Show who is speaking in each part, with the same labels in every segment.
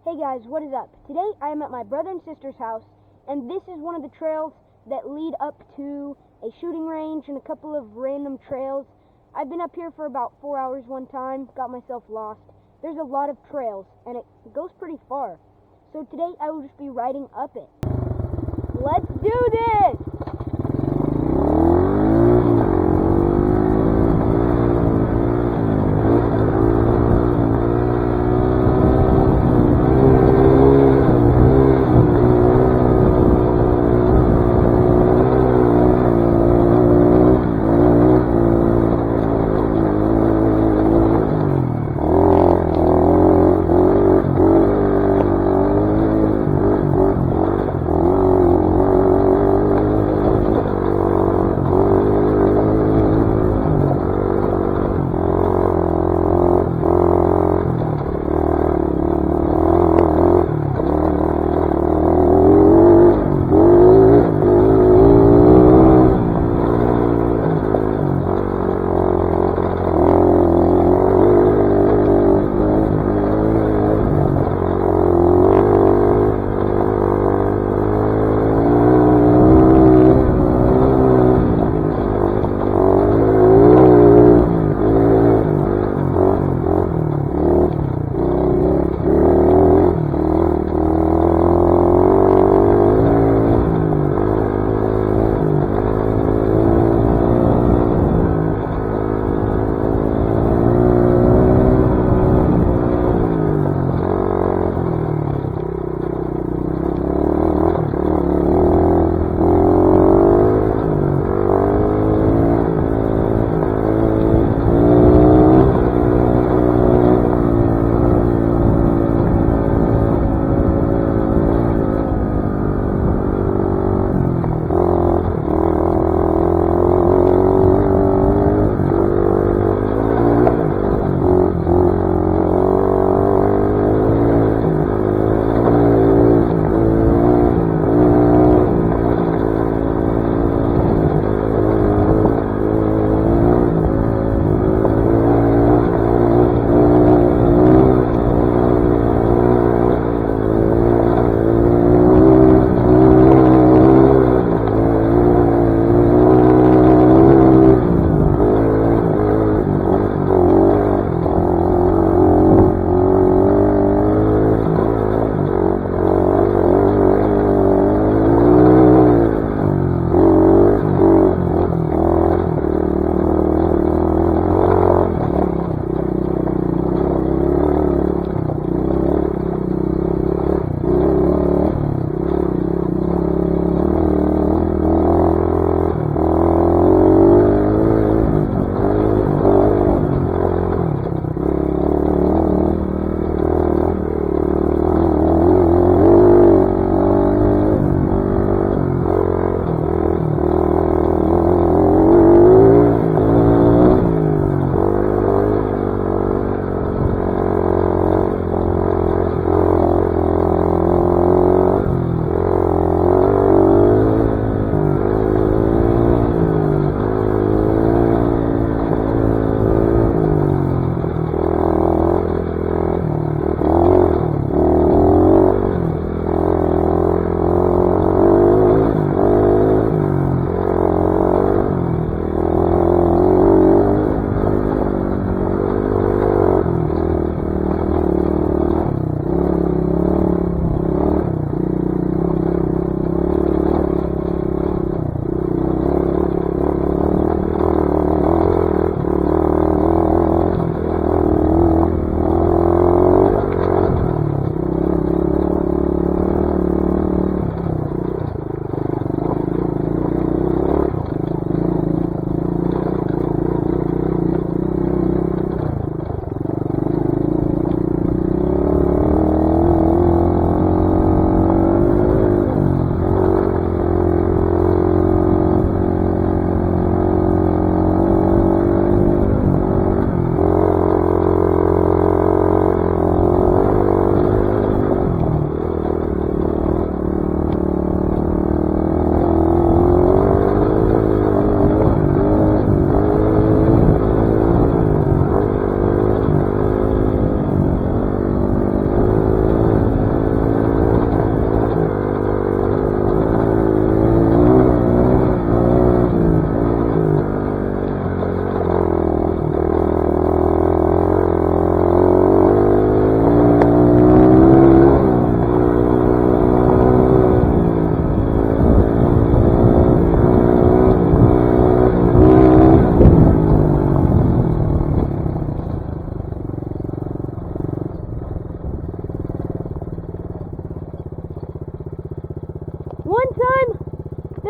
Speaker 1: Hey guys, what is up? Today I am at my brother and sister's house, and this is one of the trails that lead up to a shooting range and a couple of random trails. I've been up here for about 4 hours one time, got myself lost. There's a lot of trails, and it goes pretty far. So today I will just be riding up it. Let's do this!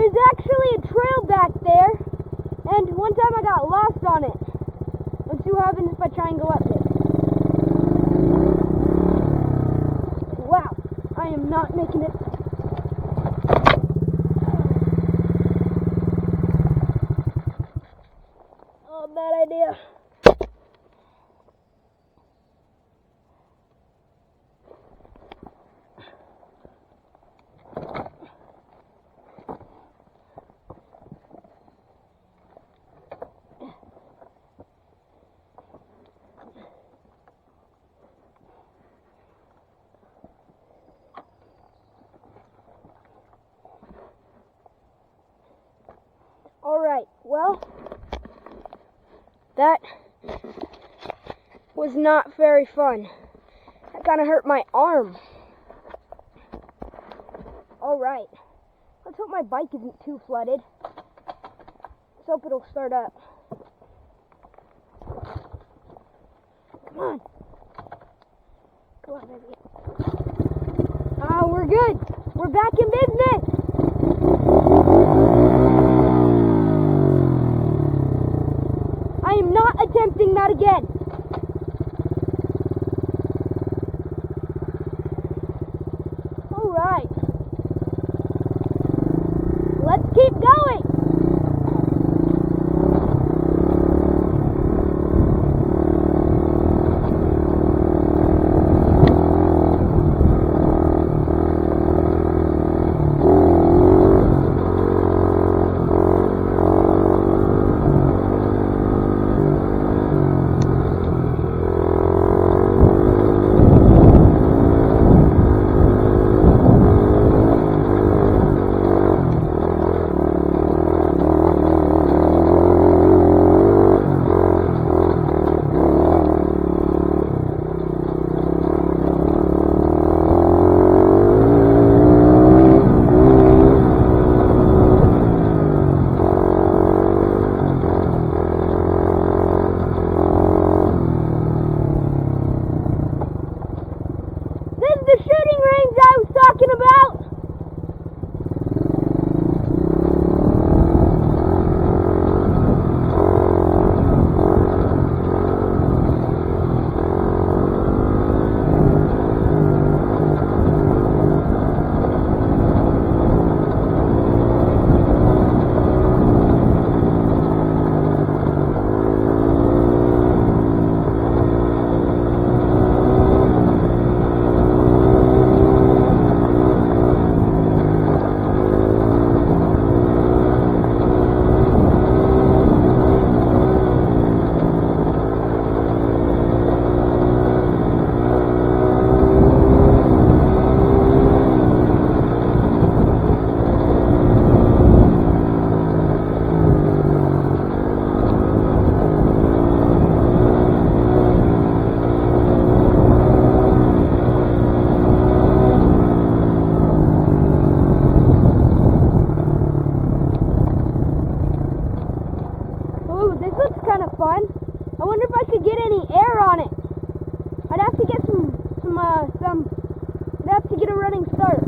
Speaker 1: is actually a trail back there, and one time I got lost on it. Let's see what happens if I try and go up it. Wow, I am not making it. Oh, bad idea. Alright, well, that was not very fun. That kind of hurt my arm. Alright, let's hope my bike isn't too flooded. Let's hope it'll start up. Come on. Come on, baby. Ah, we're good. We're back in business. I am not attempting that again. All right. Let's keep going. I'd have to get a running start.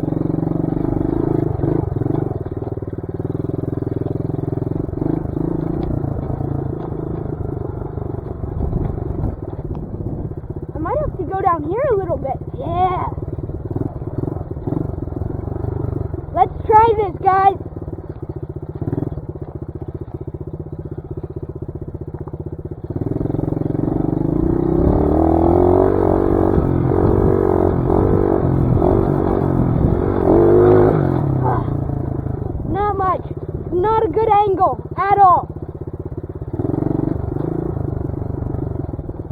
Speaker 1: I might have to go down here a little bit. Yeah. Let's try this, guys. Not a good angle at all.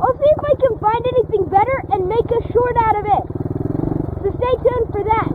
Speaker 1: I'll see if I can find anything better and make a short out of it. So stay tuned for that.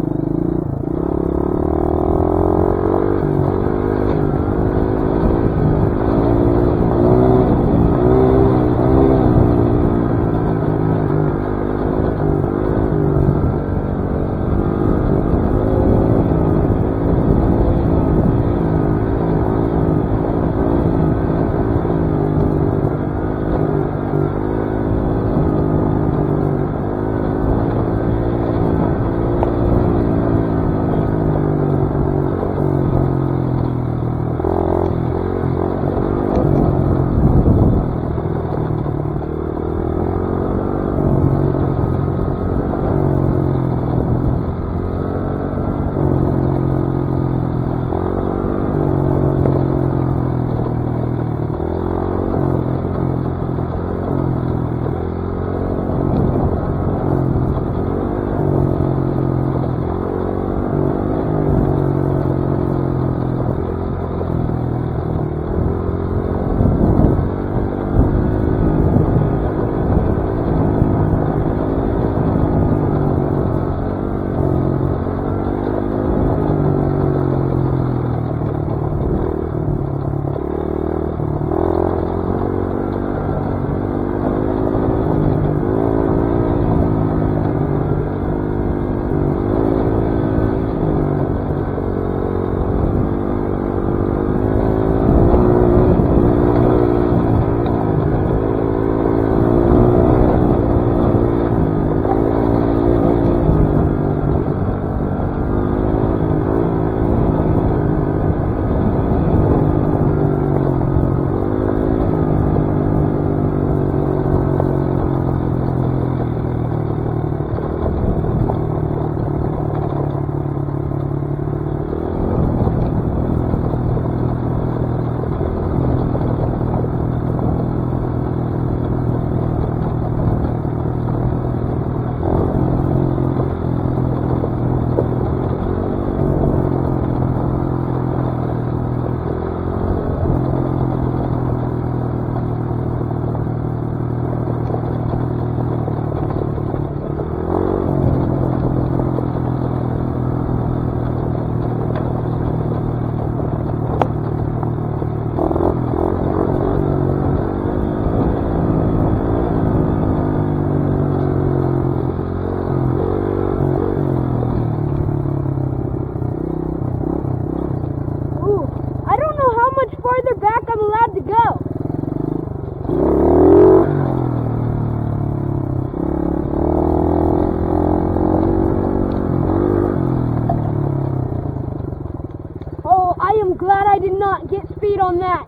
Speaker 1: on that.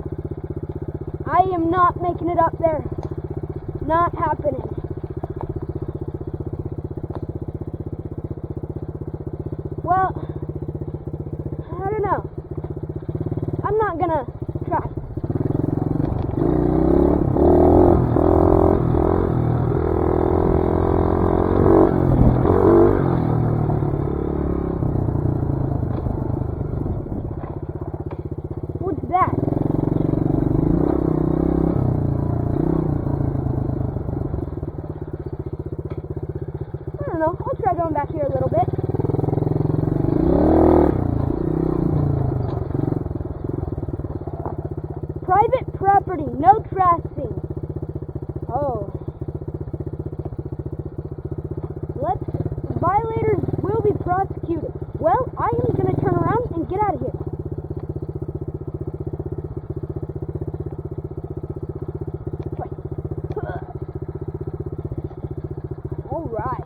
Speaker 1: I am not making it up there. Not happening. Well, I don't know. I'm not gonna try. What's that? I don't know. I'll try going back here a little bit. Private property, no trespassing. Oh. Violators will be prosecuted. Well, I am going to turn around and get out of here. All right.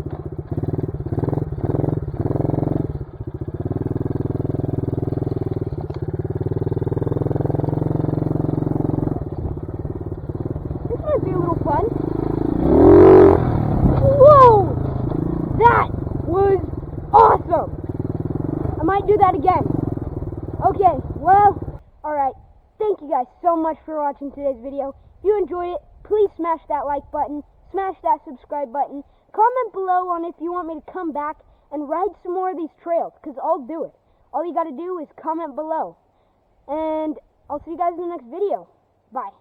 Speaker 1: This might be a little fun. Whoa! That was awesome! I might do that again. Okay, well, alright. Thank you guys so much for watching today's video. If you enjoyed it, please smash that like button, smash that subscribe button, comment below on if you want me to come back and ride some more of these trails, because I'll do it. All you gotta do is comment below. And I'll see you guys in the next video. Bye.